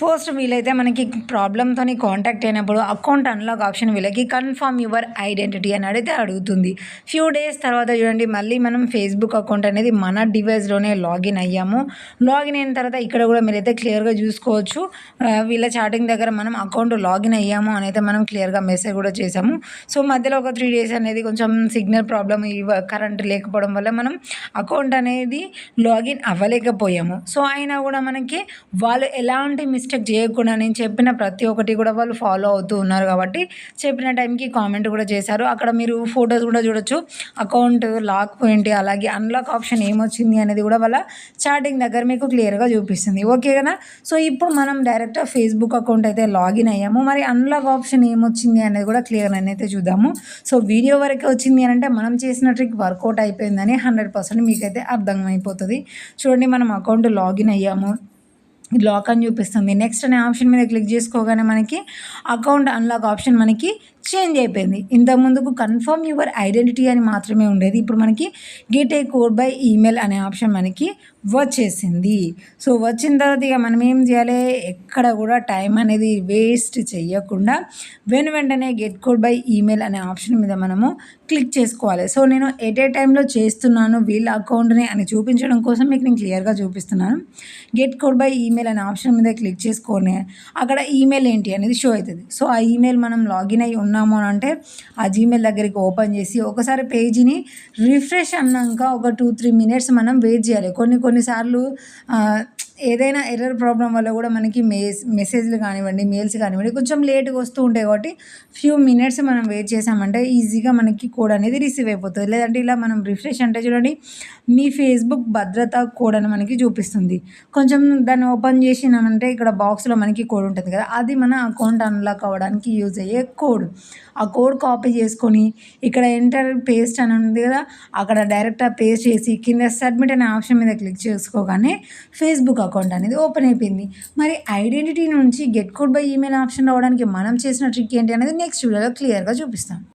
First వీలైతే మనకి ప్రాబ్లమ్‌తోని contact అయినప్పుడు అకౌంట్ అన్‌లాక్ ఆప్షన్ వీళ్ళకి కన్ఫర్మ్ యువర్ ఐడెంటిటీ అని అడుగుతుంది. ఫ్యూ డేస్ తర్వాత చూడండి మళ్ళీ మనం ఫేస్‌బుక్ అకౌంట్ అనేది మన డివైస్‌లోనే లాగిన్ అయ్యాము. లాగిన్ అయిన తర్వాత ఇక్కడ కూడా మీరైతే క్లియర్‌గా చూసుకోవచ్చు. వీళ్ళ చాటింగ్ దగ్గర మనం అకౌంట్ లాగిన్ అయ్యాము అనైతే మనం క్లియర్‌గా మెసేజ్ కూడా చేసాము. సో, మధ్యలో ఒక 3 డేస్ అనేది కొంచెం సిగ్నల్ ప్రాబ్లమ్ కరెంట్ లేకపోవడం వల్ల మనం అకౌంట్ అనేది లాగిన్ అవ్వలేకపోయాము. సో, అయినా కూడా మనకి వాళ్ళు ఎలాంటి మిస్టేక్ చేయకుండా నేను చెప్పిన ప్రతి ఒక్కటి కూడా వాళ్ళు ఫాలో అవుతూ ఉన్నారు కాబట్టి చెప్పిన టైంకి కామెంట్ కూడా చేశారు. అక్కడ మీరు ఫొటోస్ కూడా చూడొచ్చు. అకౌంట్ లాక్ పోయింటి అలాగే అన్లాక్ ఆప్షన్ ఏమొచ్చింది అనేది కూడా వాళ్ళ చాటింగ్ దగ్గర మీకు క్లియర్‌గా చూపిస్తుంది. ఓకే కదా! సో, ఇప్పుడు మనం డైరెక్ట్‌గా ఫేస్‌బుక్ అకౌంట్ అయితే లాగిన్ అయ్యాము. మరి అన్లాక్ ఆప్షన్ ఏమొచ్చింది అనేది కూడా క్లియర్‌గా అయితే చూద్దాము. సో, వీడియో వరకే వచ్చింది అనంటే మనం చేసిన ట్రిక్ వర్కౌట్ అయిపోయిందని 100% మీకైతే అర్థమైపోతుంది. చూడండి మనం అకౌంట్ లాగిన్ అయ్యాము. లాక్ అని చూపిస్తుంది. నెక్స్ట్ అనే ఆప్షన్ మీద క్లిక్ చేసుకోగానే మనకి అకౌంట్ అన్లాక్ ఆప్షన్ మనకి చేంజ్ అయిపోయింది. ఇంతకుముందుకు కన్ఫర్మ్ యువర్ ఐడెంటిటీ అని మాత్రమే ఉండేది. ఇప్పుడు మనకి get a code by email అనే ఆప్షన్ మనకి వచ్చేసింది. సో, వచ్చిన తర్వాత ఇక మనం ఏం చేయాలి, ఎక్కడ కూడా టైం అనేది వేస్ట్ చేయకుండా వెంటనే గెట్ కోడ్ బై ఈమెయిల్ అనే ఆప్షన్ మీద మనము క్లిక్ చేసుకోవాలి. సో, నేను ఎట్ ఏ టైంలో చేస్తున్నాను వీళ్ళ అకౌంట్ని అని చూపించడం కోసం మీకు నేను క్లియర్గా చూపిస్తున్నాను. గెట్ కోడ్ బై ఈమెయిల్ అనే ఆప్షన్ మీద క్లిక్ చేసుకొని అక్కడ ఈమెయిల్ ఏంటి అనేది షో అవుతుంది. సో, ఆ ఈమెయిల్ మనం లాగిన్ అయ్యి ఉన్నాము అని అంటే ఆ జీమెయిల్ దగ్గరికి ఓపెన్ చేసి ఒకసారి పేజీని రిఫ్రెష్ అన్నాక ఒక 2-3 మినిట్స్ మనం వెయిట్ చేయాలి. కొన్నిసార్లు ఏదైనా ఎర్రర్ ప్రాబ్లం వల్ల కూడా మనకి మెసేజ్లు కానివ్వండి, మెయిల్స్ కానివ్వండి కొంచెం లేట్‌గా వస్తూ ఉంటాయి కాబట్టి ఫ్యూ మినిట్స్ మనం వెయిట్ చేసామంటే ఈజీగా మనకి కోడ్ అనేది రిసీవ్ అయిపోతుంది. లేదంటే ఇలా మనం రిఫ్రెష్ అంటే చూడండి మీ ఫేస్‌బుక్ భద్రతా కోడ్ అని మనకి చూపిస్తుంది. కొంచెం దాన్ని ఓపెన్ చేసినామంటే ఇక్కడ బాక్స్‌లో మనకి కోడ్ ఉంటుంది కదా! అది మన అకౌంట్ అన్లాక్ అవ్వడానికి యూజ్ అయ్యే కోడ్. ఆ కోడ్ కాపీ చేసుకొని ఇక్కడ ఎంటర్ పేస్ట్ అని ఉంది కదా! అక్కడ డైరెక్ట్‌గా పేస్ట్ చేసి కింద సబ్మిట్ అనే ఆప్షన్ మీద క్లిక్ చేసుకోగానే ఫేస్‌బుక్ అకౌంట్ అనేది ఓపెన్ అయిపోయింది. మరి ఐడెంటిటీ నుంచి get code by email option రావడానికి మనం చేసిన ట్రిక్ ఏంటి అనేది నెక్స్ట్ వీడియోలో క్లియర్‌గా చూపిస్తాను.